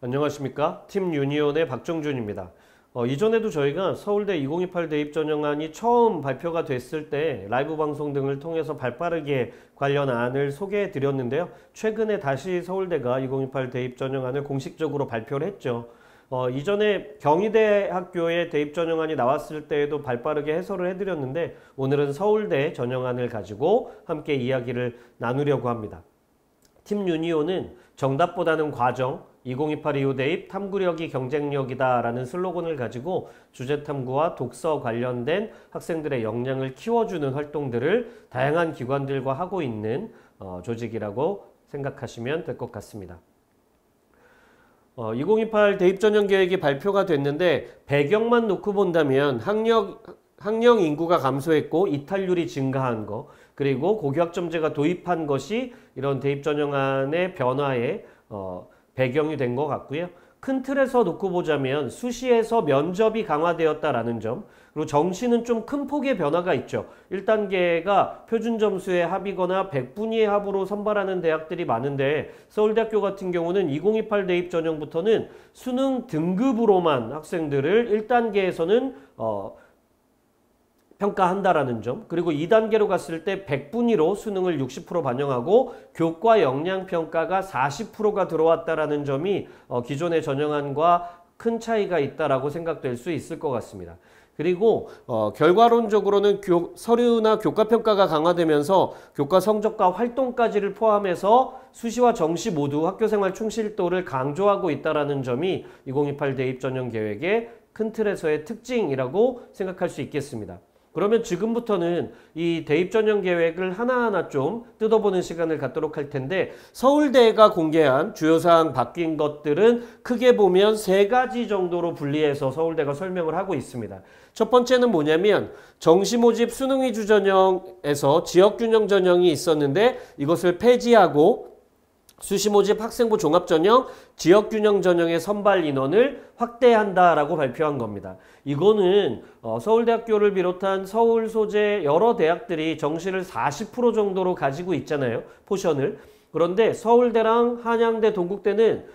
안녕하십니까? 팀 유니온의 박정준입니다. 이전에도 저희가 서울대 2028 대입 전형안이 처음 발표가 됐을 때 라이브 방송 등을 통해서 발빠르게 관련 안을 소개해 드렸는데요. 최근에 다시 서울대가 2028 대입 전형안을 공식적으로 발표를 했죠. 이전에 경희대 학교의 대입 전형안이 나왔을 때에도 발빠르게 해설을 해드렸는데 오늘은 서울대 전형안을 가지고 함께 이야기를 나누려고 합니다. 팀 유니온은 정답보다는 과정, 2028 이후 대입 탐구력이 경쟁력이다 라는 슬로건을 가지고 주제탐구와 독서 관련된 학생들의 역량을 키워주는 활동들을 다양한 기관들과 하고 있는 조직이라고 생각하시면 될 것 같습니다. 2028 대입 전형 계획이 발표가 됐는데 배경만 놓고 본다면 학령 인구가 감소했고 이탈률이 증가한 거, 그리고 고교학점제가 도입한 것이 이런 대입 전형안의 변화에 배경이 된 것 같고요. 큰 틀에서 놓고 보자면 수시에서 면접이 강화되었다라는 점, 그리고 정시는 좀 큰 폭의 변화가 있죠. 1단계가 표준 점수에 합이거나 100분위의 합으로 선발하는 대학들이 많은데 서울대학교 같은 경우는 2028 대입 전형부터는 수능 등급으로만 학생들을 1단계에서는 평가한다라는 점, 그리고 2단계로 갔을 때 100분위로 수능을 60% 반영하고 교과 역량 평가가 40%가 들어왔다라는 점이 기존의 전형안과 큰 차이가 있다라고 생각될 수 있을 것 같습니다. 그리고 결과론적으로는 서류나 교과평가가 강화되면서 교과 성적과 활동까지를 포함해서 수시와 정시 모두 학교생활 충실도를 강조하고 있다는 점이 2028 대입 전형 계획의 큰 틀에서의 특징이라고 생각할 수 있겠습니다. 그러면 지금부터는 이 대입 전형 계획을 하나하나 좀 뜯어보는 시간을 갖도록 할 텐데, 서울대가 공개한 주요사항 바뀐 것들은 크게 보면 3가지 정도로 분리해서 서울대가 설명을 하고 있습니다. 첫 번째는 뭐냐면 정시 모집 수능 위주 전형에서 지역균형 전형이 있었는데 이것을 폐지하고 수시 모집 학생부 종합전형, 지역균형 전형의 선발 인원을 확대한다라고 발표한 겁니다. 이거는 서울대학교를 비롯한 서울 소재 여러 대학들이 정시를 40% 정도로 가지고 있잖아요. 포션을. 그런데 서울대랑 한양대, 동국대는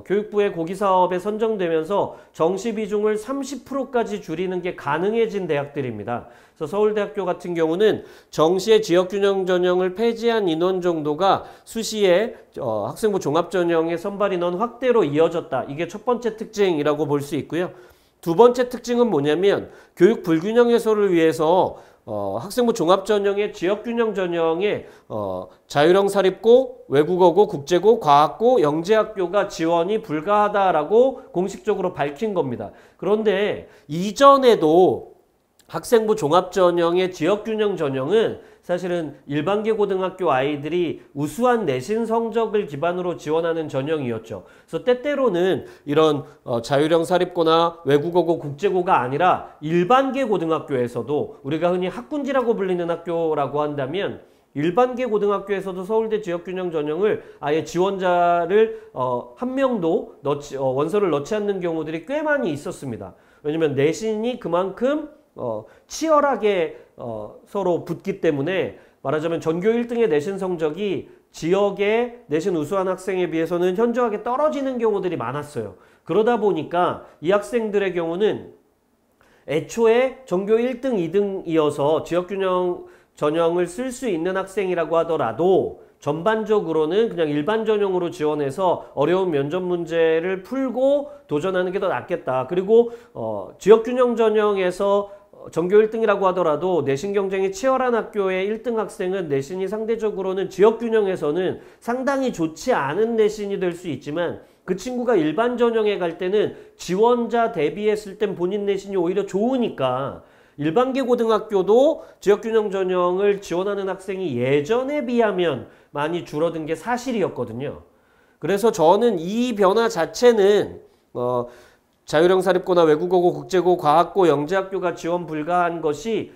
교육부의 고기사업에 선정되면서 정시 비중을 30%까지 줄이는 게 가능해진 대학들입니다. 그래서 서울대학교 같은 경우는 정시의 지역균형 전형을 폐지한 인원 정도가 수시의 학생부 종합전형의 선발 인원 확대로 이어졌다. 이게 첫 번째 특징이라고 볼 수 있고요. 두 번째 특징은 뭐냐면 교육 불균형 해소를 위해서 학생부 종합전형의 지역균형 전형에 자율형 사립고, 외국어고, 국제고, 과학고, 영재학교가 지원이 불가하다라고 공식적으로 밝힌 겁니다. 그런데 이전에도 학생부 종합전형의 지역균형 전형은 사실은 일반계 고등학교 아이들이 우수한 내신 성적을 기반으로 지원하는 전형이었죠. 그래서 때때로는 이런 자율형 사립고나 외국어고, 국제고가 아니라 일반계 고등학교에서도 우리가 흔히 학군지라고 불리는 학교라고 한다면 일반계 고등학교에서도 서울대 지역균형 전형을 아예 지원자를 한 명도 원서를 넣지 않는 경우들이 꽤 많이 있었습니다. 왜냐면 내신이 그만큼 치열하게 서로 붙기 때문에 말하자면 전교 1등의 내신 성적이 지역의 내신 우수한 학생에 비해서는 현저하게 떨어지는 경우들이 많았어요. 그러다 보니까 이 학생들의 경우는 애초에 전교 1등, 2등이어서 지역균형 전형을 쓸 수 있는 학생이라고 하더라도 전반적으로는 그냥 일반 전형으로 지원해서 어려운 면접 문제를 풀고 도전하는 게 더 낫겠다. 그리고 지역균형 전형에서 전교 1등이라고 하더라도 내신 경쟁이 치열한 학교의 1등 학생은 내신이 상대적으로는 지역균형에서는 상당히 좋지 않은 내신이 될 수 있지만 그 친구가 일반 전형에 갈 때는 지원자 대비했을 땐 본인 내신이 오히려 좋으니까 일반계 고등학교도 지역균형 전형을 지원하는 학생이 예전에 비하면 많이 줄어든 게 사실이었거든요. 그래서 저는 이 변화 자체는 자율형 사립고나 외국어고, 국제고, 과학고, 영재학교가 지원 불가한 것이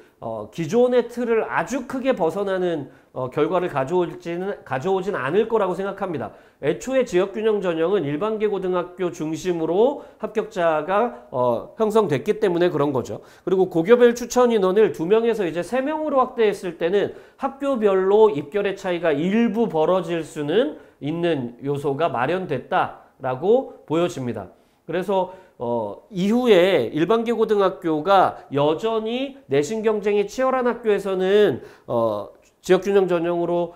기존의 틀을 아주 크게 벗어나는 결과를 가져오진 않을 거라고 생각합니다. 애초에 지역균형 전형은 일반계 고등학교 중심으로 합격자가 형성됐기 때문에 그런 거죠. 그리고 고교별 추천 인원을 2명에서 이제 3명으로 확대했을 때는 학교별로 입결의 차이가 일부 벌어질 수는 있는 요소가 마련됐다. 있다라고 보여집니다. 그래서 이후에 일반계 고등학교가 여전히 내신 경쟁이 치열한 학교에서는 지역균형 전형으로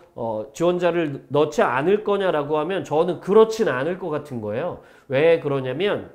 지원자를 넣지 않을 거냐라고 하면 저는 그렇진 않을 것 같은 거예요. 왜 그러냐면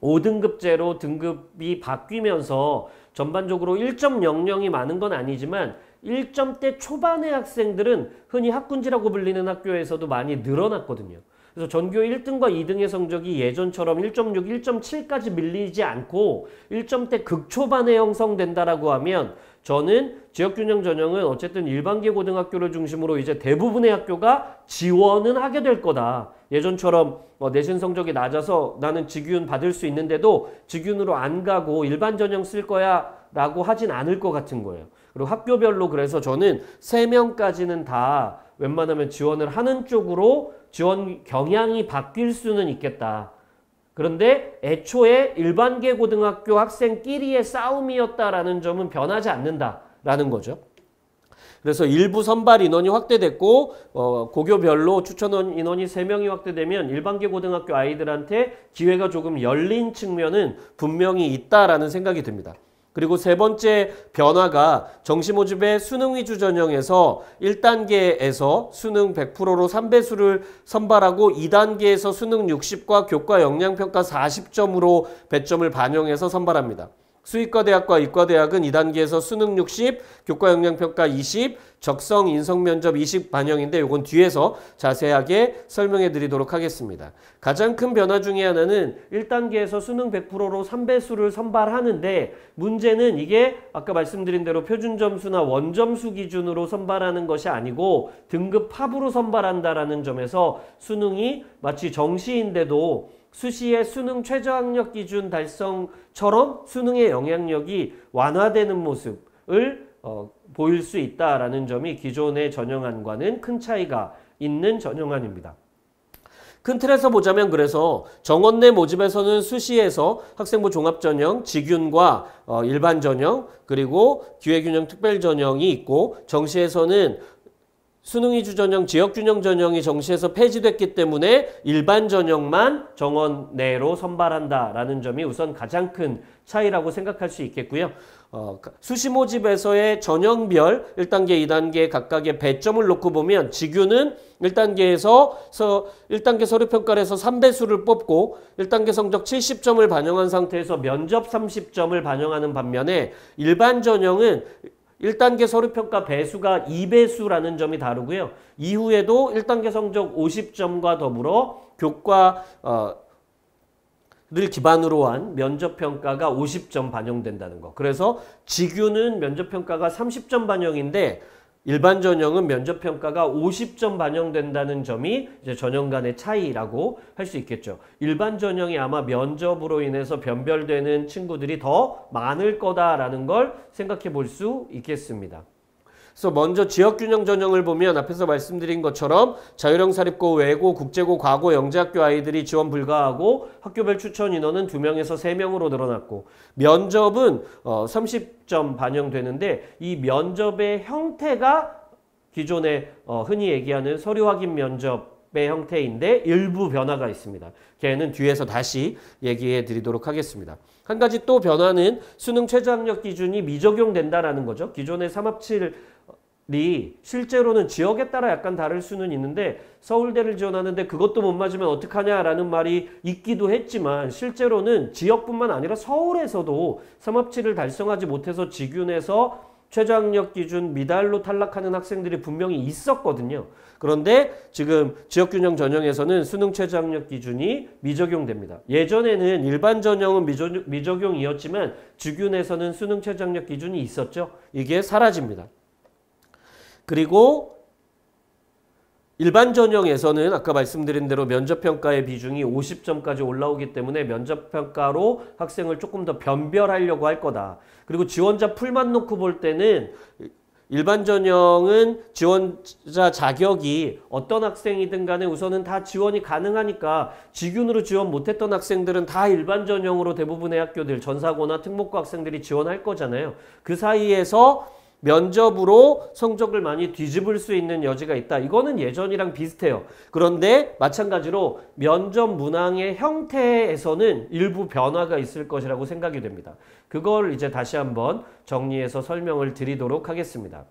5등급제로 등급이 바뀌면서 전반적으로 1.00이 많은 건 아니지만 1점대 초반의 학생들은 흔히 학군지라고 불리는 학교에서도 많이 늘어났거든요. 그래서 전교 1등과 2등의 성적이 예전처럼 1.6, 1.7까지 밀리지 않고 1점대 극초반에 형성된다라고 하면 저는 지역균형 전형은 어쨌든 일반계 고등학교를 중심으로 이제 대부분의 학교가 지원은 하게 될 거다. 예전처럼 내신 성적이 낮아서 나는 직윤 받을 수 있는데도 직윤으로 안 가고 일반 전형 쓸 거야 라고 하진 않을 것 같은 거예요. 그리고 학교별로 그래서 저는 3명까지는 다 웬만하면 지원을 하는 쪽으로 지원 경향이 바뀔 수는 있겠다. 그런데 애초에 일반계 고등학교 학생끼리의 싸움이었다라는 점은 변하지 않는다라는 거죠. 그래서 일부 선발 인원이 확대됐고 고교별로 추천 인원이 3명이 확대되면 일반계 고등학교 아이들한테 기회가 조금 열린 측면은 분명히 있다라는 생각이 듭니다. 그리고 세 번째 변화가 정시모집의 수능 위주 전형에서 1단계에서 수능 100%로 3배수를 선발하고 2단계에서 수능 60과 교과 역량평가 40점으로 배점을 반영해서 선발합니다. 수의과대학과 이과대학은 2단계에서 수능 60, 교과 역량평가 20, 적성 인성면접 20 반영인데 이건 뒤에서 자세하게 설명해 드리도록 하겠습니다. 가장 큰 변화 중에 하나는 1단계에서 수능 100%로 3배수를 선발하는데 문제는 이게 아까 말씀드린 대로 표준점수나 원점수 기준으로 선발하는 것이 아니고 등급 합으로 선발한다라는 점에서 수능이 마치 정시인데도 수시의 수능 최저학력 기준 달성처럼 수능의 영향력이 완화되는 모습을 보일 수 있다라는 점이 기존의 전형안과는 큰 차이가 있는 전형안입니다. 큰 틀에서 보자면 그래서 정원 내 모집에서는 수시에서 학생부 종합전형, 직윤과 일반 전형, 그리고 기회균형 특별전형이 있고 정시에서는 수능 위주 전형, 지역균형 전형이 정시에서 폐지됐기 때문에 일반 전형만 정원 내로 선발한다라는 점이 우선 가장 큰 차이라고 생각할 수 있겠고요. 수시 모집에서의 전형별 1단계, 2단계 각각의 배점을 놓고 보면 직윤은 1단계에서 1단계 서류평가를 해서 3배수를 뽑고 1단계 성적 70점을 반영한 상태에서 면접 30점을 반영하는 반면에 일반 전형은 1단계 서류평가 배수가 2배수라는 점이 다르고요. 이후에도 1단계 성적 50점과 더불어 교과를 기반으로 한 면접평가가 50점 반영된다는 거. 그래서 직윤은 면접평가가 30점 반영인데 일반 전형은 면접평가가 50점 반영된다는 점이 이제 전형 간의 차이라고 할 수 있겠죠. 일반 전형이 아마 면접으로 인해서 변별되는 친구들이 더 많을 거다라는 걸 생각해 볼 수 있겠습니다. 그래서 먼저 지역균형 전형을 보면 앞에서 말씀드린 것처럼 자율형 사립고, 외고, 국제고, 과고, 영재학교 아이들이 지원 불가하고 학교별 추천 인원은 2명에서 3명으로 늘어났고 면접은 30점 반영되는데 이 면접의 형태가 기존에 흔히 얘기하는 서류 확인 면접의 형태인데 일부 변화가 있습니다. 걔는 뒤에서 다시 얘기해 드리도록 하겠습니다. 한 가지 또 변화는 수능 최저학력 기준이 미적용된다라는 거죠. 기존의 3합7이 실제로는 지역에 따라 약간 다를 수는 있는데 서울대를 지원하는데 그것도 못 맞으면 어떡하냐라는 말이 있기도 했지만 실제로는 지역뿐만 아니라 서울에서도 3합7을 달성하지 못해서 직윤에서 최저학력 기준 미달로 탈락하는 학생들이 분명히 있었거든요. 그런데 지금 지역균형 전형에서는 수능 최저학력 기준이 미적용됩니다. 예전에는 일반 전형은 미적용이었지만 직윤에서는 수능 최저학력 기준이 있었죠. 이게 사라집니다. 그리고 일반 전형에서는 아까 말씀드린 대로 면접평가의 비중이 50점까지 올라오기 때문에 면접평가로 학생을 조금 더 변별하려고 할 거다. 그리고 지원자 풀만 놓고 볼 때는 일반 전형은 지원자 자격이 어떤 학생이든 간에 우선은 다 지원이 가능하니까 직윤으로 지원 못했던 학생들은 다 일반 전형으로 대부분의 학교들 전사고나 특목고 학생들이 지원할 거잖아요. 그 사이에서 면접으로 성적을 많이 뒤집을 수 있는 여지가 있다. 이거는 예전이랑 비슷해요. 그런데 마찬가지로 면접 문항의 형태에서는 일부 변화가 있을 것이라고 생각이 됩니다. 그걸 이제 다시 한번 정리해서 설명을 드리도록 하겠습니다.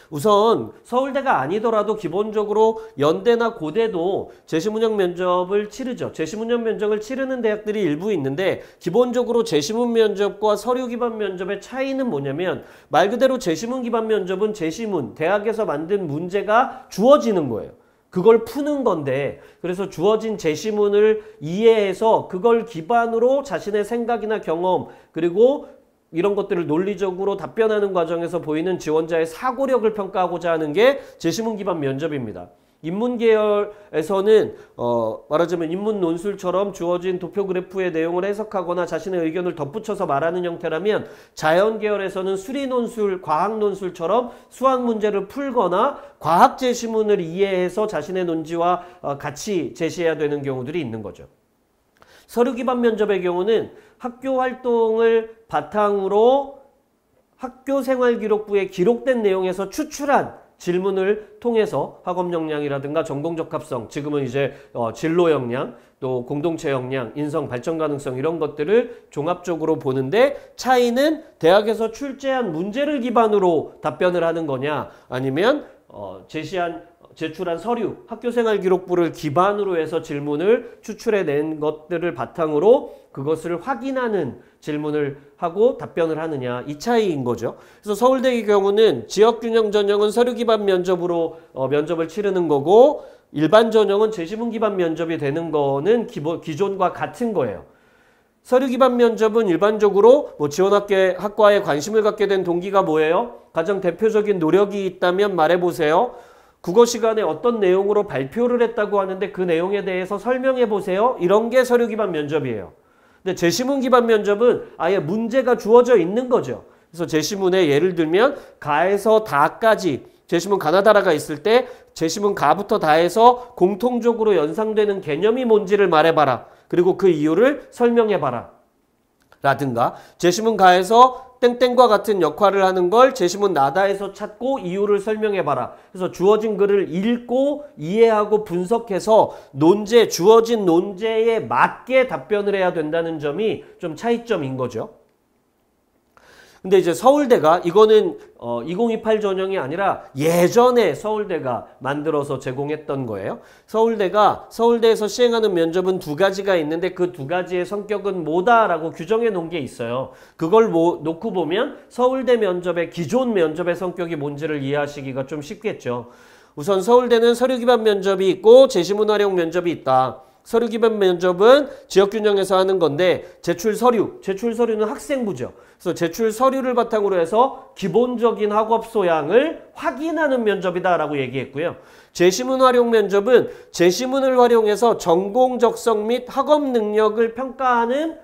우선 서울대가 아니더라도 기본적으로 연대나 고대도 제시문형 면접을 치르죠. 제시문형 면접을 치르는 대학들이 일부 있는데 기본적으로 제시문 면접과 서류 기반 면접의 차이는 뭐냐면 말 그대로 제시문 기반 면접은 제시문, 대학에서 만든 문제가 주어지는 거예요. 그걸 푸는 건데 그래서 주어진 제시문을 이해해서 그걸 기반으로 자신의 생각이나 경험 그리고 이런 것들을 논리적으로 답변하는 과정에서 보이는 지원자의 사고력을 평가하고자 하는 게 제시문 기반 면접입니다. 인문 계열에서는 말하자면 인문 논술처럼 주어진 도표 그래프의 내용을 해석하거나 자신의 의견을 덧붙여서 말하는 형태라면 자연 계열에서는 수리 논술, 과학 논술처럼 수학 문제를 풀거나 과학 제시문을 이해해서 자신의 논지와 같이 제시해야 되는 경우들이 있는 거죠. 서류 기반 면접의 경우는 학교 활동을 바탕으로 학교생활기록부에 기록된 내용에서 추출한 질문을 통해서 학업 역량이라든가 전공 적합성, 지금은 이제 진로 역량, 또 공동체 역량, 인성 발전 가능성 이런 것들을 종합적으로 보는데 차이는 대학에서 출제한 문제를 기반으로 답변을 하는 거냐 아니면 제출한 서류, 학교생활기록부를 기반으로 해서 질문을 추출해낸 것들을 바탕으로 그것을 확인하는 질문을 하고 답변을 하느냐 이 차이인 거죠. 그래서 서울대의 경우는 지역균형 전형은 서류 기반 면접으로 면접을 치르는 거고 일반 전형은 제시문 기반 면접이 되는 거는 기존과 같은 거예요. 서류 기반 면접은 일반적으로 지원학과에 관심을 갖게 된 동기가 뭐예요? 가장 대표적인 노력이 있다면 말해보세요. 국어 시간에 어떤 내용으로 발표를 했다고 하는데 그 내용에 대해서 설명해 보세요. 이런 게 서류 기반 면접이에요. 근데 제시문 기반 면접은 아예 문제가 주어져 있는 거죠. 그래서 제시문에 예를 들면 가에서 다까지 제시문 가나다라가 있을 때 제시문 가부터 다해서 공통적으로 연상되는 개념이 뭔지를 말해봐라. 그리고 그 이유를 설명해봐라. 라든가 제시문 가에서 땡땡과 같은 역할을 하는 걸 제시문 나다에서 찾고 이유를 설명해봐라. 그래서 주어진 글을 읽고 이해하고 분석해서 주어진 논제에 맞게 답변을 해야 된다는 점이 좀 차이점인 거죠. 근데 이제 서울대가 이거는 2028 전형이 아니라 예전에 서울대가 만들어서 제공했던 거예요. 서울대에서 시행하는 면접은 두 가지가 있는데 그 두 가지의 성격은 뭐다라고 규정해 놓은 게 있어요. 그걸 놓고 보면 서울대 면접의 기존 면접의 성격이 뭔지를 이해하시기가 좀 쉽겠죠. 우선 서울대는 서류 기반 면접이 있고 제시문 활용 면접이 있다. 서류 기반 면접은 지역균형에서 하는 건데 제출 서류는 학생부죠. 그래서 제출 서류를 바탕으로 해서 기본적인 학업 소양을 확인하는 면접이다라고 얘기했고요. 제시문 활용 면접은 제시문을 활용해서 전공 적성 및 학업 능력을 평가하는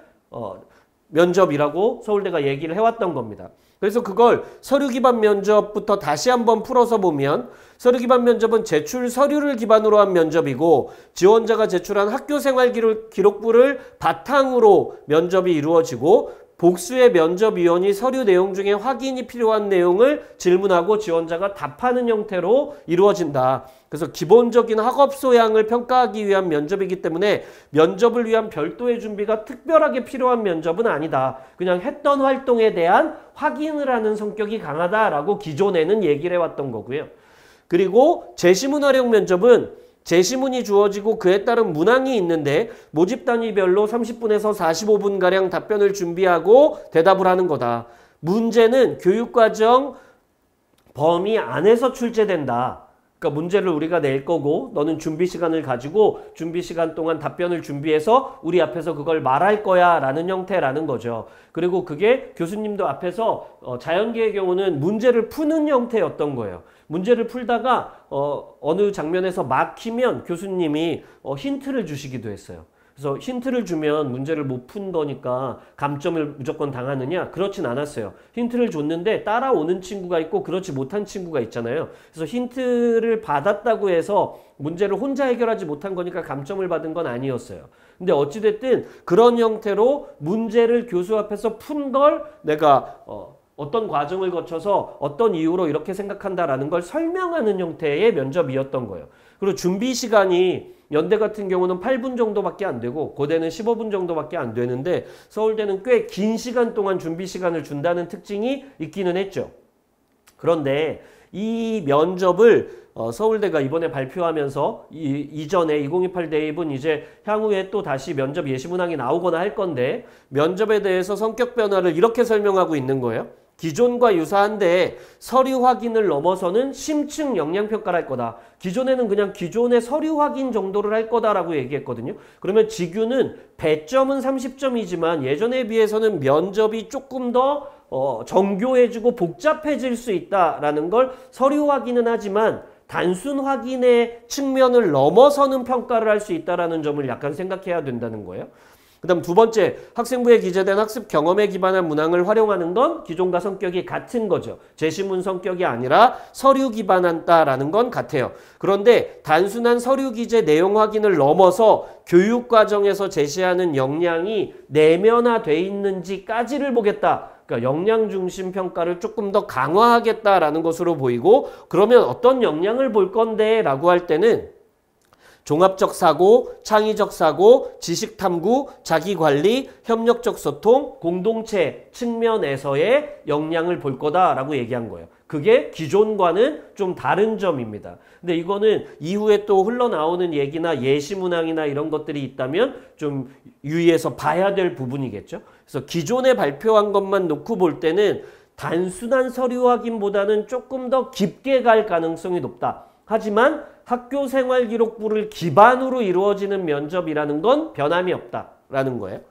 면접이라고 서울대가 얘기를 해왔던 겁니다. 그래서 그걸 서류 기반 면접부터 다시 한번 풀어서 보면 서류 기반 면접은 제출 서류를 기반으로 한 면접이고 지원자가 제출한 학교생활 기록부를 바탕으로 면접이 이루어지고 복수의 면접위원이 서류 내용 중에 확인이 필요한 내용을 질문하고 지원자가 답하는 형태로 이루어진다. 그래서 기본적인 학업 소양을 평가하기 위한 면접이기 때문에 면접을 위한 별도의 준비가 특별하게 필요한 면접은 아니다. 그냥 했던 활동에 대한 확인을 하는 성격이 강하다라고 기존에는 얘기를 해왔던 거고요. 그리고 제시문 활용 면접은 제시문이 주어지고 그에 따른 문항이 있는데 모집 단위별로 30분에서 45분가량 답변을 준비하고 대답을 하는 거다. 문제는 교육과정 범위 안에서 출제된다. 그러니까 문제를 우리가 낼 거고 너는 준비 시간을 가지고 준비 시간 동안 답변을 준비해서 우리 앞에서 그걸 말할 거야 라는 형태라는 거죠. 그리고 그게 교수님도 앞에서 자연계의 경우는 문제를 푸는 형태였던 거예요. 문제를 풀다가 어느 장면에서 막히면 교수님이 힌트를 주시기도 했어요. 그래서 힌트를 주면 문제를 못 푼 거니까 감점을 무조건 당하느냐? 그렇진 않았어요. 힌트를 줬는데 따라오는 친구가 있고 그렇지 못한 친구가 있잖아요. 그래서 힌트를 받았다고 해서 문제를 혼자 해결하지 못한 거니까 감점을 받은 건 아니었어요. 근데 어찌됐든 그런 형태로 문제를 교수 앞에서 푼 걸 내가 어떤 과정을 거쳐서 어떤 이유로 이렇게 생각한다라는 걸 설명하는 형태의 면접이었던 거예요. 그리고 준비 시간이 연대 같은 경우는 8분 정도밖에 안 되고 고대는 15분 정도밖에 안 되는데 서울대는 꽤 긴 시간 동안 준비 시간을 준다는 특징이 있기는 했죠. 그런데 이 면접을 서울대가 이번에 발표하면서 이전에 2028 대입은 이제 향후에 또 다시 면접 예시 문항이 나오거나 할 건데 면접에 대해서 성격 변화를 이렇게 설명하고 있는 거예요. 기존과 유사한데 서류 확인을 넘어서는 심층 역량평가를 할 거다. 기존에는 그냥 기존의 서류 확인 정도를 할 거다라고 얘기했거든요. 그러면 지규는 배점은 30점이지만 예전에 비해서는 면접이 조금 더 정교해지고 복잡해질 수 있다라는 걸 서류 확인은 하지만 단순 확인의 측면을 넘어서는 평가를 할 수 있다라는 점을 약간 생각해야 된다는 거예요. 그 다음 두 번째, 학생부에 기재된 학습 경험에 기반한 문항을 활용하는 건 기존과 성격이 같은 거죠. 제시문 성격이 아니라 서류 기반한다라는 건 같아요. 그런데 단순한 서류 기재 내용 확인을 넘어서 교육과정에서 제시하는 역량이 내면화돼 있는지까지를 보겠다. 그러니까 역량 중심 평가를 조금 더 강화하겠다라는 것으로 보이고 그러면 어떤 역량을 볼 건데 라고 할 때는 종합적 사고, 창의적 사고, 지식 탐구, 자기관리, 협력적 소통, 공동체 측면에서의 역량을 볼 거다라고 얘기한 거예요. 그게 기존과는 좀 다른 점입니다. 근데 이거는 이후에 또 흘러나오는 얘기나 예시문항이나 이런 것들이 있다면 좀 유의해서 봐야 될 부분이겠죠. 그래서 기존에 발표한 것만 놓고 볼 때는 단순한 서류 확인보다는 조금 더 깊게 갈 가능성이 높다. 하지만 학교생활기록부를 기반으로 이루어지는 면접이라는 건 변함이 없다라는 거예요.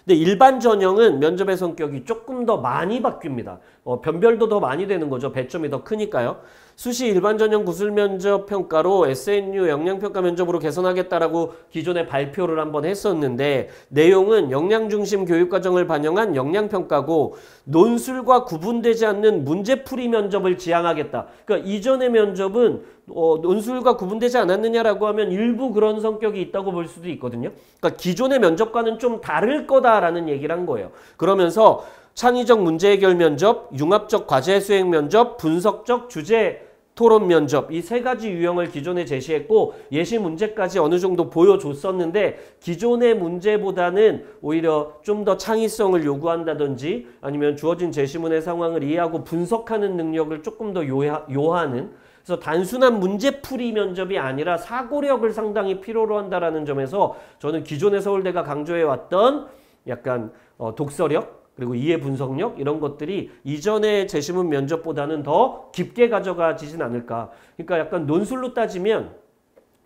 근데 일반 전형은 면접의 성격이 조금 더 많이 바뀝니다. 변별도 더 많이 되는 거죠. 배점이 더 크니까요. 수시 일반 전형 구술 면접 평가로 SNU 역량평가 면접으로 개선하겠다라고 기존에 발표를 한번 했었는데 내용은 역량 중심 교육과정을 반영한 역량평가고 논술과 구분되지 않는 문제풀이 면접을 지향하겠다. 그러니까 이전의 면접은 논술과 구분되지 않았느냐라고 하면 일부 그런 성격이 있다고 볼 수도 있거든요. 그러니까 기존의 면접과는 좀 다를 거다라는 얘기를 한 거예요. 그러면서 창의적 문제 해결 면접, 융합적 과제 수행 면접, 분석적 주제 토론 면접 이 세 가지 유형을 기존에 제시했고 예시 문제까지 어느 정도 보여줬었는데 기존의 문제보다는 오히려 좀 더 창의성을 요구한다든지 아니면 주어진 제시문의 상황을 이해하고 분석하는 능력을 조금 더 요하는 그래서 단순한 문제풀이 면접이 아니라 사고력을 상당히 필요로 한다라는 점에서 저는 기존의 서울대가 강조해왔던 약간 독서력 그리고 이해 분석력 이런 것들이 이전의 제시문 면접보다는 더 깊게 가져가지진 않을까. 그러니까 약간 논술로 따지면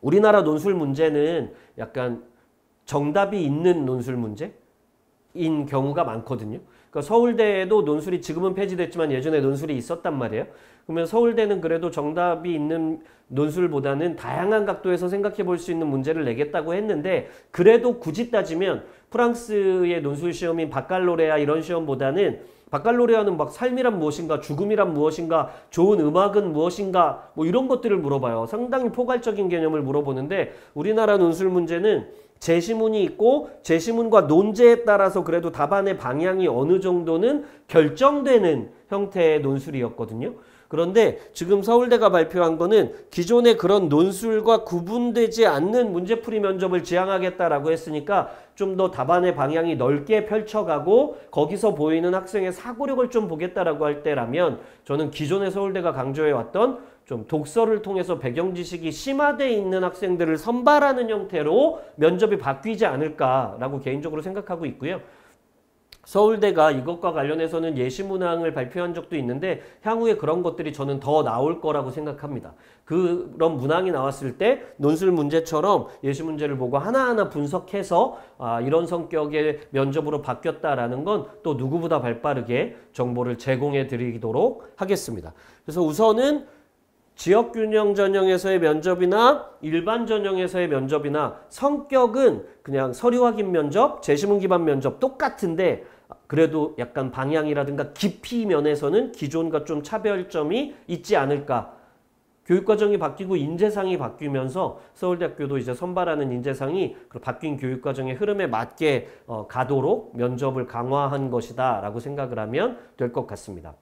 우리나라 논술 문제는 약간 정답이 있는 논술 문제인 경우가 많거든요. 그러니까 서울대에도 논술이 지금은 폐지됐지만 예전에 논술이 있었단 말이에요. 그러면 서울대는 그래도 정답이 있는 논술보다는 다양한 각도에서 생각해 볼 수 있는 문제를 내겠다고 했는데 그래도 굳이 따지면 프랑스의 논술 시험인 바칼로레아 이런 시험보다는 바칼로레아는 막 삶이란 무엇인가 죽음이란 무엇인가 좋은 음악은 무엇인가 뭐 이런 것들을 물어봐요. 상당히 포괄적인 개념을 물어보는데 우리나라 논술 문제는 제시문이 있고 제시문과 논제에 따라서 그래도 답안의 방향이 어느 정도는 결정되는 형태의 논술이었거든요. 그런데 지금 서울대가 발표한 거는 기존의 그런 논술과 구분되지 않는 문제풀이 면접을 지향하겠다라고 했으니까 좀 더 답안의 방향이 넓게 펼쳐가고 거기서 보이는 학생의 사고력을 좀 보겠다라고 할 때라면 저는 기존의 서울대가 강조해왔던 좀 독서를 통해서 배경 지식이 심화되어 있는 학생들을 선발하는 형태로 면접이 바뀌지 않을까라고 개인적으로 생각하고 있고요. 서울대가 이것과 관련해서는 예시문항을 발표한 적도 있는데 향후에 그런 것들이 저는 더 나올 거라고 생각합니다. 그런 문항이 나왔을 때 논술 문제처럼 예시 문제를 보고 하나하나 분석해서 이런 성격의 면접으로 바뀌었다라는 건 또 누구보다 발빠르게 정보를 제공해 드리도록 하겠습니다. 그래서 우선은 지역균형 전형에서의 면접이나 일반 전형에서의 면접이나 성격은 그냥 서류 확인 면접, 제시문 기반 면접 똑같은데 그래도 약간 방향이라든가 깊이 면에서는 기존과 좀 차별점이 있지 않을까. 교육과정이 바뀌고 인재상이 바뀌면서 서울대학교도 이제 선발하는 인재상이 그 바뀐 교육과정의 흐름에 맞게 가도록 면접을 강화한 것이다 라고 생각을 하면 될 것 같습니다.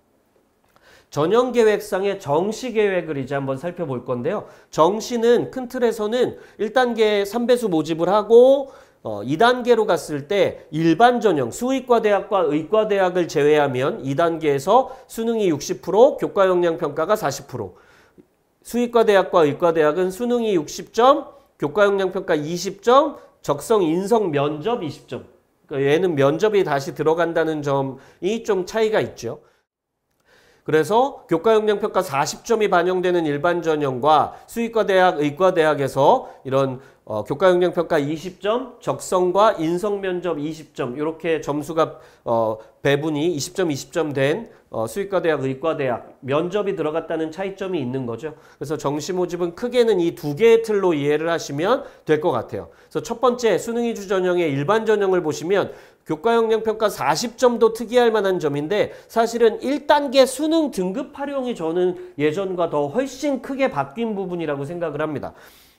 전형계획상의 정시계획을 이제 한번 살펴볼 건데요. 정시는 큰 틀에서는 1단계 3배수 모집을 하고 2단계로 갔을 때 일반 전형, 수의과대학과 의과대학을 제외하면 2단계에서 수능이 60%, 교과역량평가가 40%, 수의과대학과 의과대학은 수능이 60점, 교과역량평가 20점, 적성 인성 면접 20점. 그러니까 얘는 면접이 다시 들어간다는 점이 좀 차이가 있죠. 그래서 교과역량평가 40점이 반영되는 일반 전형과 수의과대학, 의과대학에서 이런 교과역량평가 20점, 적성과 인성면접 20점 이렇게 점수가 배분이 20점, 20점 된 수의과대학, 의과대학 면접이 들어갔다는 차이점이 있는 거죠. 그래서 정시 모집은 크게는 이 두 개의 틀로 이해를 하시면 될 것 같아요. 그래서 첫 번째 수능 이주 전형의 일반 전형을 보시면 교과역량평가 40점도 특이할 만한 점인데 사실은 1단계 수능 등급 활용이 저는 예전과 더 훨씬 크게 바뀐 부분이라고 생각을 합니다.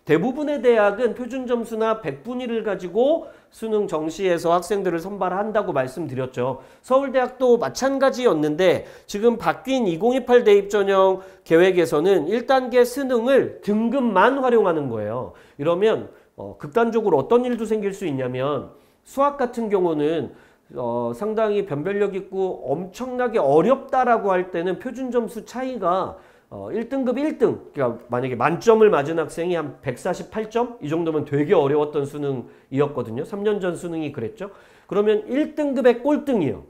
대부분의 대학은 표준점수나 100분위를 가지고 수능 정시에서 학생들을 선발한다고 말씀드렸죠. 서울대학도 마찬가지였는데 지금 바뀐 2028 대입 전형 계획에서는 1단계 수능을 등급만 활용하는 거예요. 이러면 극단적으로 어떤 일도 생길 수 있냐면 수학 같은 경우는 상당히 변별력 있고 엄청나게 어렵다라고 할 때는 표준점수 차이가 1등급 1등, 그러니까 만약에 만점을 맞은 학생이 한 148점? 이 정도면 되게 어려웠던 수능이었거든요. 3년 전 수능이 그랬죠. 그러면 1등급의 꼴등이에요.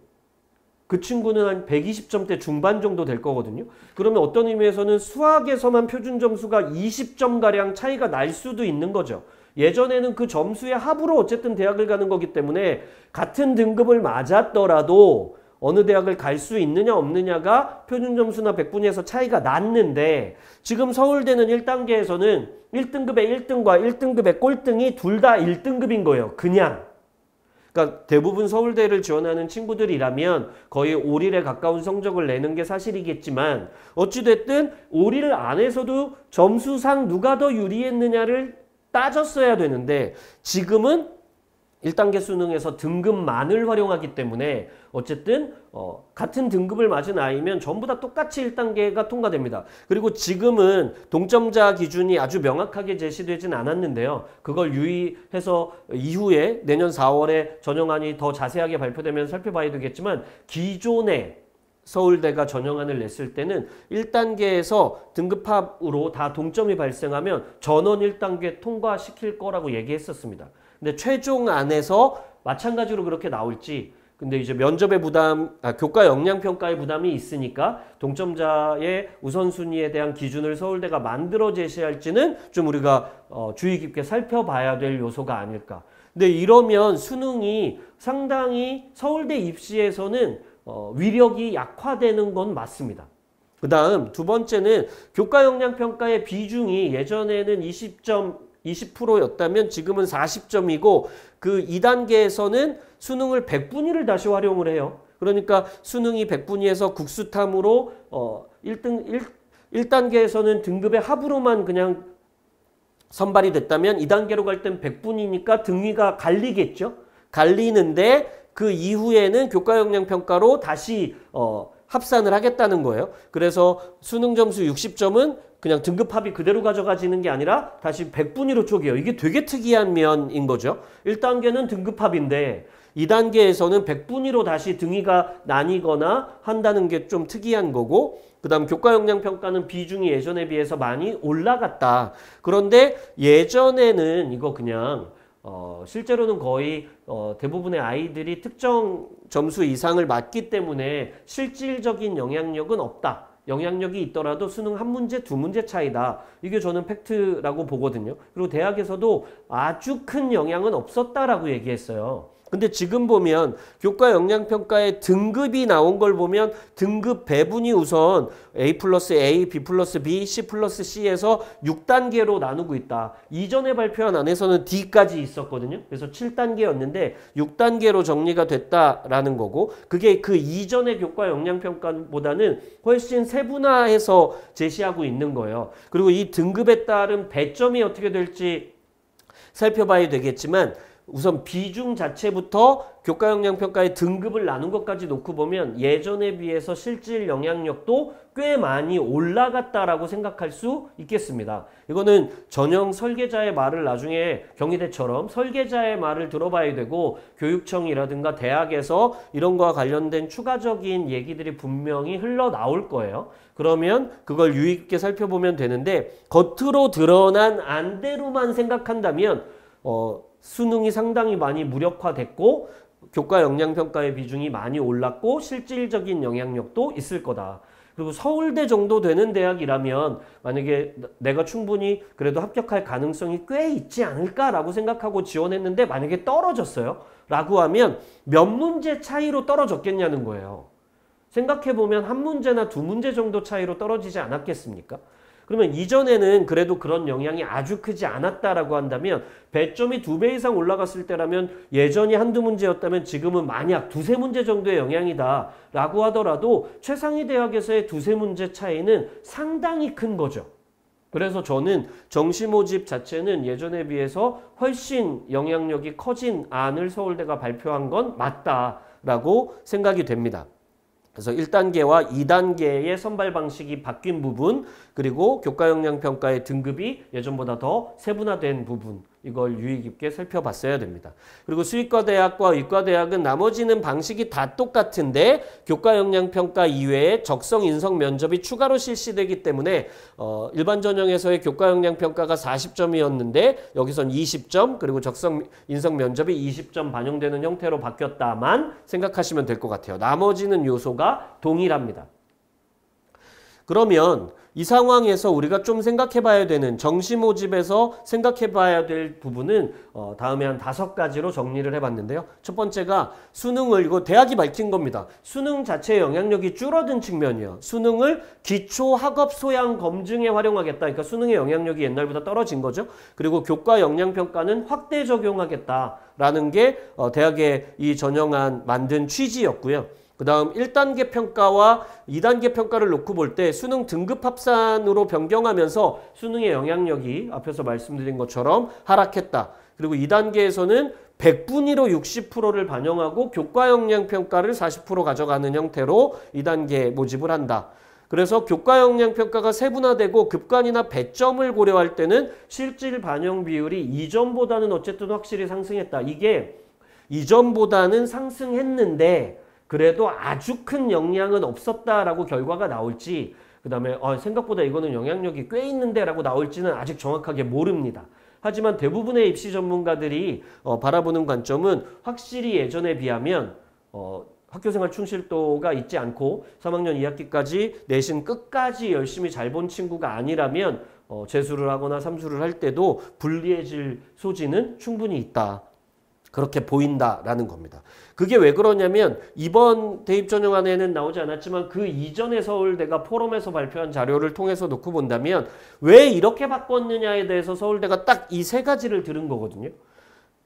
그 친구는 한 120점대 중반 정도 될 거거든요. 그러면 어떤 의미에서는 수학에서만 표준점수가 20점가량 차이가 날 수도 있는 거죠. 예전에는 그 점수의 합으로 어쨌든 대학을 가는 거기 때문에 같은 등급을 맞았더라도 어느 대학을 갈 수 있느냐 없느냐가 표준점수나 100분위에서 차이가 났는데 지금 서울대는 1단계에서는 1등급의 1등과 1등급의 꼴등이 둘 다 1등급인 거예요. 그냥. 그러니까 대부분 서울대를 지원하는 친구들이라면 거의 5릴에 가까운 성적을 내는 게 사실이겠지만 어찌됐든 5릴 안에서도 점수상 누가 더 유리했느냐를 따졌어야 되는데 지금은 1단계 수능에서 등급만을 활용하기 때문에 어쨌든 같은 등급을 맞은 아이면 전부 다 똑같이 1단계가 통과됩니다. 그리고 지금은 동점자 기준이 아주 명확하게 제시되진 않았는데요. 그걸 유의해서 이후에 내년 4월에 전형안이 더 자세하게 발표되면 살펴봐야 되겠지만 기존에 서울대가 전형안을 냈을 때는 1단계에서 등급합으로 다 동점이 발생하면 전원 1단계 통과시킬 거라고 얘기했었습니다. 근데 최종안에서 마찬가지로 그렇게 나올지 근데 이제 면접의 부담, 교과 역량평가의 부담이 있으니까 동점자의 우선순위에 대한 기준을 서울대가 만들어 제시할지는 좀 우리가 주의 깊게 살펴봐야 될 요소가 아닐까. 근데 이러면 수능이 상당히 서울대 입시에서는 위력이 약화되는 건 맞습니다. 그 다음 두 번째는 교과 역량평가의 비중이 예전에는 20%였다면 지금은 40점이고 그 2단계에서는 수능을 100분위를 다시 활용을 해요. 그러니까 수능이 100분위에서 국수탐으로 1단계에서는 등급의 합으로만 그냥 선발이 됐다면 2단계로 갈 땐 100분위니까 등위가 갈리겠죠. 갈리는데 그 이후에는 교과 역량 평가로 다시 합산을 하겠다는 거예요. 그래서 수능 점수 60점은 그냥 등급합이 그대로 가져가지는 게 아니라 다시 100분위로 쪼개요. 이게 되게 특이한 면인 거죠. 1단계는 등급합인데 2단계에서는 100분위로 다시 등위가 나뉘거나 한다는 게 좀 특이한 거고 그 다음 교과 역량 평가는 비중이 예전에 비해서 많이 올라갔다. 그런데 예전에는 이거 그냥 실제로는 거의 대부분의 아이들이 특정 점수 이상을 맞기 때문에 실질적인 영향력은 없다. 영향력이 있더라도 수능 한 문제, 두 문제 차이다. 이게 저는 팩트라고 보거든요. 그리고 대학에서도 아주 큰 영향은 없었다라고 얘기했어요. 근데 지금 보면 교과 영양평가의 등급이 나온 걸 보면 등급 배분이 우선 A 플러스 A, B 플러스 B, C 플러스 C에서 6단계로 나누고 있다. 이전에 발표한 안에서는 D까지 있었거든요. 그래서 7단계였는데 6단계로 정리가 됐다라는 거고, 그게 그 이전의 교과 영양평가보다는 훨씬 세분화해서 제시하고 있는 거예요. 그리고 이 등급에 따른 배점이 어떻게 될지 살펴봐야 되겠지만, 우선 비중 자체부터 교과 영양평가의 등급을 나눈 것까지 놓고 보면 예전에 비해서 실질 영향력도 꽤 많이 올라갔다라고 생각할 수 있겠습니다. 이거는 전형 설계자의 말을 나중에 경희대처럼 설계자의 말을 들어봐야 되고, 교육청이라든가 대학에서 이런 거와 관련된 추가적인 얘기들이 분명히 흘러나올 거예요. 그러면 그걸 유의 깊게 살펴보면 되는데, 겉으로 드러난 안대로만 생각한다면 수능이 상당히 많이 무력화됐고 교과 영양평가의 비중이 많이 올랐고 실질적인 영향력도 있을 거다. 그리고 서울대 정도 되는 대학이라면 만약에 내가 충분히 그래도 합격할 가능성이 꽤 있지 않을까라고 생각하고 지원했는데 만약에 떨어졌어요 라고 하면 몇 문제 차이로 떨어졌겠냐는 거예요. 생각해보면 한 문제나 두 문제 정도 차이로 떨어지지 않았겠습니까? 그러면 이전에는 그래도 그런 영향이 아주 크지 않았다라고 한다면, 배점이 2배 이상 올라갔을 때라면 예전이 한두 문제였다면 지금은 만약 두세 문제 정도의 영향이다 라고 하더라도 최상위 대학에서의 두세 문제 차이는 상당히 큰 거죠. 그래서 저는 정시 모집 자체는 예전에 비해서 훨씬 영향력이 커진 안을 서울대가 발표한 건 맞다라고 생각이 됩니다. 그래서 1단계와 2단계의 선발 방식이 바뀐 부분, 그리고 교과 영양평가의 등급이 예전보다 더 세분화된 부분, 이걸 유의 깊게 살펴봤어야 됩니다. 그리고 수의과 대학과 의과 대학은 나머지는 방식이 다 똑같은데 교과 영양평가 이외에 적성 인성 면접이 추가로 실시되기 때문에 일반 전형에서의 교과 영양평가가 40점이었는데 여기선 20점, 그리고 적성 인성 면접이 20점 반영되는 형태로 바뀌었다만 생각하시면 될 것 같아요. 나머지는 요소가 동일합니다. 그러면 이 상황에서 우리가 좀 생각해 봐야 되는, 정시 모집에서 생각해 봐야 될 부분은 다음에 한 5가지로 정리를 해봤는데요. 첫 번째가 수능을, 이거 대학이 밝힌 겁니다. 수능 자체의 영향력이 줄어든 측면이에요. 수능을 기초 학업 소양 검증에 활용하겠다. 그러니까 수능의 영향력이 옛날보다 떨어진 거죠. 그리고 교과 영양평가는 확대 적용하겠다라는 게 대학의 이 전형안 만든 취지였고요. 그 다음 1단계 평가와 2단계 평가를 놓고 볼 때 수능 등급 합산으로 변경하면서 수능의 영향력이 앞에서 말씀드린 것처럼 하락했다. 그리고 2단계에서는 100분위로 60%를 반영하고 교과 영양평가를 40% 가져가는 형태로 2단계 모집을 한다. 그래서 교과 영양평가가 세분화되고 급관이나 배점을 고려할 때는 실질 반영 비율이 이전보다는 어쨌든 확실히 상승했다. 이게 이전보다는 상승했는데 그래도 아주 큰 영향은 없었다라고 결과가 나올지, 그 다음에 생각보다 이거는 영향력이 꽤 있는데 라고 나올지는 아직 정확하게 모릅니다. 하지만 대부분의 입시 전문가들이 바라보는 관점은 확실히 예전에 비하면 학교생활 충실도가 있지 않고 3학년 2학기까지 내신 끝까지 열심히 잘 본 친구가 아니라면 재수를 하거나 삼수를 할 때도 불리해질 소지는 충분히 있다. 그렇게 보인다라는 겁니다. 그게 왜 그러냐면 이번 대입전형안에는 나오지 않았지만 그 이전에 서울대가 포럼에서 발표한 자료를 통해서 놓고 본다면 왜 이렇게 바꿨느냐에 대해서 서울대가 딱 이 3가지를 들은 거거든요.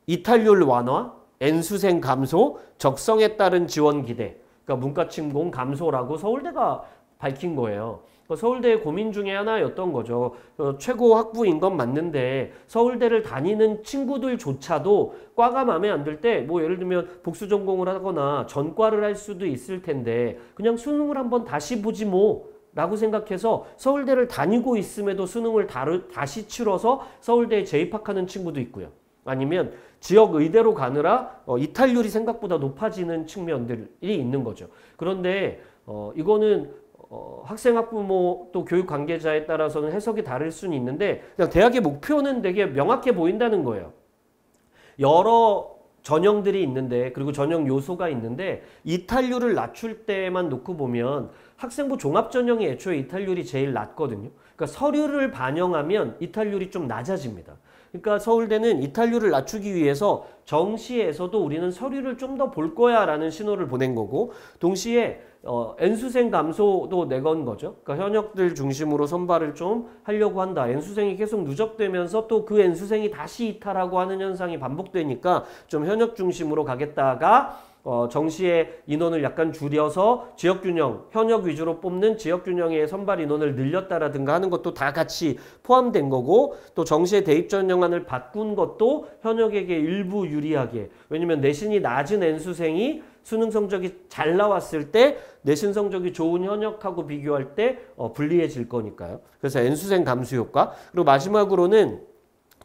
이탈률 완화, N수생 감소, 적성에 따른 지원 기대. 그러니까 문과침공 감소라고 서울대가 밝힌 거예요. 서울대의 고민 중에 하나였던 거죠. 최고 학부인 건 맞는데 서울대를 다니는 친구들조차도 과가 마음에 안 들 때 뭐 예를 들면 복수 전공을 하거나 전과를 할 수도 있을 텐데 그냥 수능을 한번 다시 보지 뭐 라고 생각해서 서울대를 다니고 있음에도 수능을 다시 치러서 서울대에 재입학하는 친구도 있고요. 아니면 지역 의대로 가느라 이탈률이 생각보다 높아지는 측면들이 있는 거죠. 그런데 이거는 학생, 학부모 또 교육 관계자에 따라서는 해석이 다를 수는 있는데 그냥 대학의 목표는 되게 명확해 보인다는 거예요. 여러 전형들이 있는데 그리고 전형 요소가 있는데 이탈률을 낮출 때만 놓고 보면 학생부 종합전형이 애초에 이탈률이 제일 낮거든요. 그러니까 서류를 반영하면 이탈률이 좀 낮아집니다. 그러니까 서울대는 이탈률을 낮추기 위해서 정시에서도 우리는 서류를 좀 더 볼 거야 라는 신호를 보낸 거고, 동시에 N수생 감소도 내건 거죠. 그러니까 현역들 중심으로 선발을 좀 하려고 한다. N수생이 계속 누적되면서 또 그 N수생이 다시 이탈하고 하는 현상이 반복되니까 좀 현역 중심으로 가겠다가 정시의 인원을 약간 줄여서 지역균형, 현역 위주로 뽑는 지역균형의 선발 인원을 늘렸다라든가 하는 것도 다 같이 포함된 거고, 또 정시의 대입 전형안을 바꾼 것도 현역에게 일부 유리하게, 왜냐면 내신이 낮은 N수생이 수능 성적이 잘 나왔을 때 내신 성적이 좋은 현역하고 비교할 때 불리해질 거니까요. 그래서 N수생 감수 효과. 그리고 마지막으로는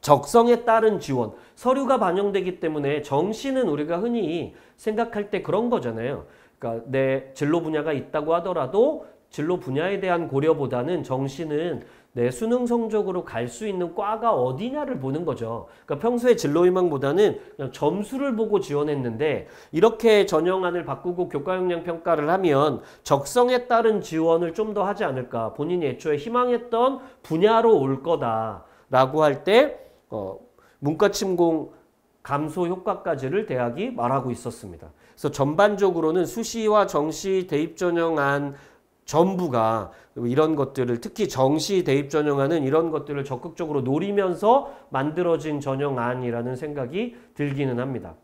적성에 따른 지원, 서류가 반영되기 때문에 정시는 우리가 흔히 생각할 때 그런 거잖아요. 그러니까 내 진로 분야가 있다고 하더라도 진로 분야에 대한 고려보다는 정시는 내 수능 성적으로 갈 수 있는 과가 어디냐를 보는 거죠. 그러니까 평소에 진로 희망보다는 그냥 점수를 보고 지원했는데, 이렇게 전형안을 바꾸고 교과 역량 평가를 하면 적성에 따른 지원을 좀 더 하지 않을까. 본인이 애초에 희망했던 분야로 올 거다라고 할 때 문과 침공 감소 효과까지를 대학이 말하고 있었습니다. 그래서 전반적으로는 수시와 정시 대입 전형안 전부가 이런 것들을, 특히 정시 대입 전형안은 이런 것들을 적극적으로 노리면서 만들어진 전형안이라는 생각이 들기는 합니다.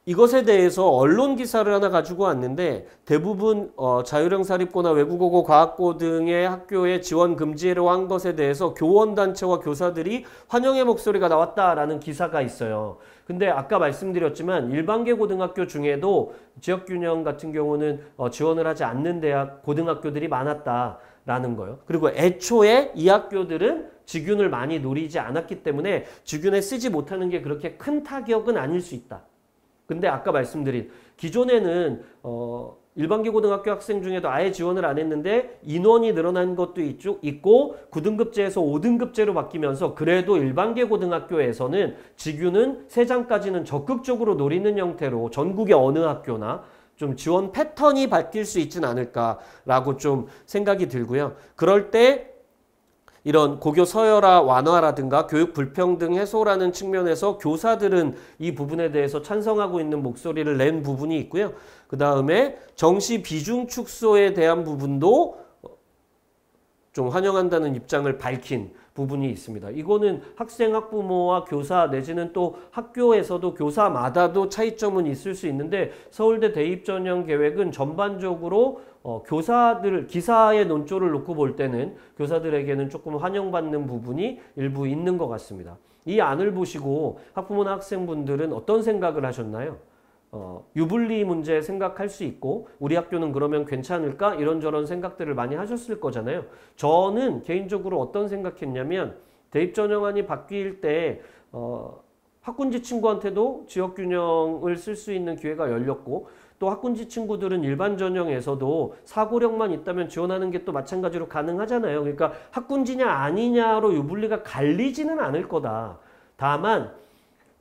이것에 대해서 언론 기사를 하나 가지고 왔는데, 대부분 자율형 사립고나 외국어고, 과학고 등의 학교에 지원 금지로 한 것에 대해서 교원단체와 교사들이 환영의 목소리가 나왔다라는 기사가 있어요. 근데 아까 말씀드렸지만 일반계 고등학교 중에도 지역균형 같은 경우는 지원을 하지 않는 대학, 고등학교들이 많았다라는 거예요. 그리고 애초에 이 학교들은 직윤을 많이 노리지 않았기 때문에 직윤에 쓰지 못하는 게 그렇게 큰 타격은 아닐 수 있다. 근데 아까 말씀드린 기존에는 일반계 고등학교 학생 중에도 아예 지원을 안 했는데 인원이 늘어난 것도 있고 9등급제에서 5등급제로 바뀌면서 그래도 일반계 고등학교에서는 직윤은 3장까지는 적극적으로 노리는 형태로 전국의 어느 학교나 좀 지원 패턴이 바뀔 수 있진 않을까라고 좀 생각이 들고요. 그럴 때 이런 고교 서열화 완화라든가 교육 불평등 해소라는 측면에서 교사들은 이 부분에 대해서 찬성하고 있는 목소리를 낸 부분이 있고요. 그 다음에 정시 비중 축소에 대한 부분도 좀 환영한다는 입장을 밝힌 부분이 있습니다. 이거는 학생, 학부모와 교사 내지는 또 학교에서도 교사마다도 차이점은 있을 수 있는데, 서울대 대입 전형 계획은 전반적으로 교사들, 기사의 논조를 놓고 볼 때는 교사들에게는 조금 환영받는 부분이 일부 있는 것 같습니다. 이 안을 보시고 학부모나 학생분들은 어떤 생각을 하셨나요? 유불리 문제 생각할 수 있고 우리 학교는 그러면 괜찮을까? 이런저런 생각들을 많이 하셨을 거잖아요. 저는 개인적으로 어떤 생각했냐면, 대입 전형안이 바뀔 때 학군지 친구한테도 지역균형을 쓸 수 있는 기회가 열렸고, 또 학군지 친구들은 일반 전형에서도 사고력만 있다면 지원하는 게 또 마찬가지로 가능하잖아요. 그러니까 학군지냐 아니냐로 유불리가 갈리지는 않을 거다. 다만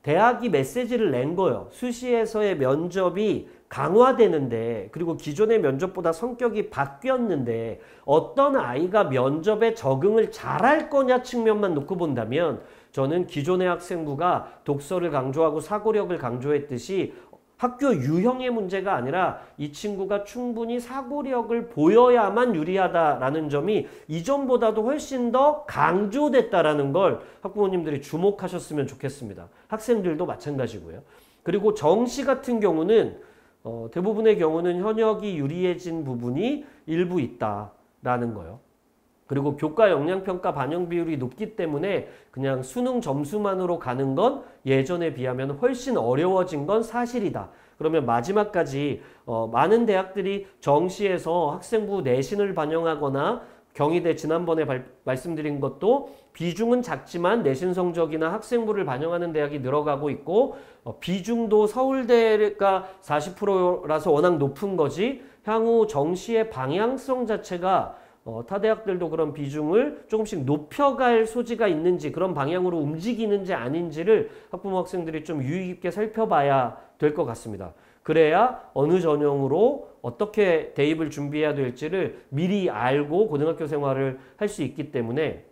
대학이 메시지를 낸 거예요. 수시에서의 면접이 강화되는데, 그리고 기존의 면접보다 성격이 바뀌었는데 어떤 아이가 면접에 적응을 잘할 거냐 측면만 놓고 본다면, 저는 기존의 학생부가 독서를 강조하고 사고력을 강조했듯이 학교 유형의 문제가 아니라 이 친구가 충분히 사고력을 보여야만 유리하다라는 점이 이전보다도 훨씬 더 강조됐다라는 걸 학부모님들이 주목하셨으면 좋겠습니다. 학생들도 마찬가지고요. 그리고 정시 같은 경우는 대부분의 경우는 현역이 유리해진 부분이 일부 있다라는 거예요. 그리고 교과 역량평가 반영 비율이 높기 때문에 그냥 수능 점수만으로 가는 건 예전에 비하면 훨씬 어려워진 건 사실이다. 그러면 마지막까지 많은 대학들이 정시에서 학생부 내신을 반영하거나, 경희대 지난번에 말씀드린 것도 비중은 작지만 내신 성적이나 학생부를 반영하는 대학이 늘어가고 있고, 비중도 서울대가 40%라서 워낙 높은 거지 향후 정시의 방향성 자체가 타 대학들도 그런 비중을 조금씩 높여갈 소지가 있는지, 그런 방향으로 움직이는지 아닌지를 학부모 학생들이 좀 유의 깊게 살펴봐야 될 것 같습니다. 그래야 어느 전형으로 어떻게 대입을 준비해야 될지를 미리 알고 고등학교 생활을 할 수 있기 때문에,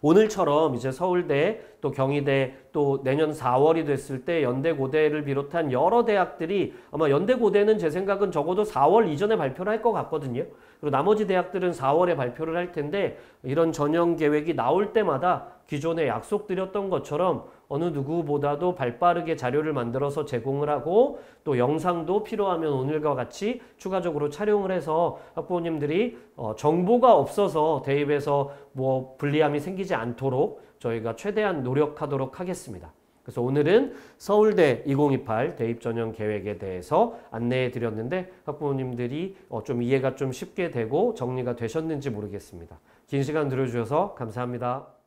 오늘처럼 이제 서울대 또 경희대, 또 내년 4월이 됐을 때 연대고대를 비롯한 여러 대학들이 아마 연대고대는 제 생각은 적어도 4월 이전에 발표를 할 것 같거든요. 그리고 나머지 대학들은 4월에 발표를 할 텐데 이런 전형 계획이 나올 때마다 기존에 약속드렸던 것처럼 어느 누구보다도 발빠르게 자료를 만들어서 제공을 하고 또 영상도 필요하면 오늘과 같이 추가적으로 촬영을 해서 학부모님들이 정보가 없어서 대입에서 뭐 불리함이 생기지 않도록 저희가 최대한 노력하도록 하겠습니다. 그래서 오늘은 서울대 2028 대입 전형 계획에 대해서 안내해 드렸는데 학부모님들이 좀 이해가 좀 쉽게 되고 정리가 되셨는지 모르겠습니다. 긴 시간 들어주셔서 감사합니다.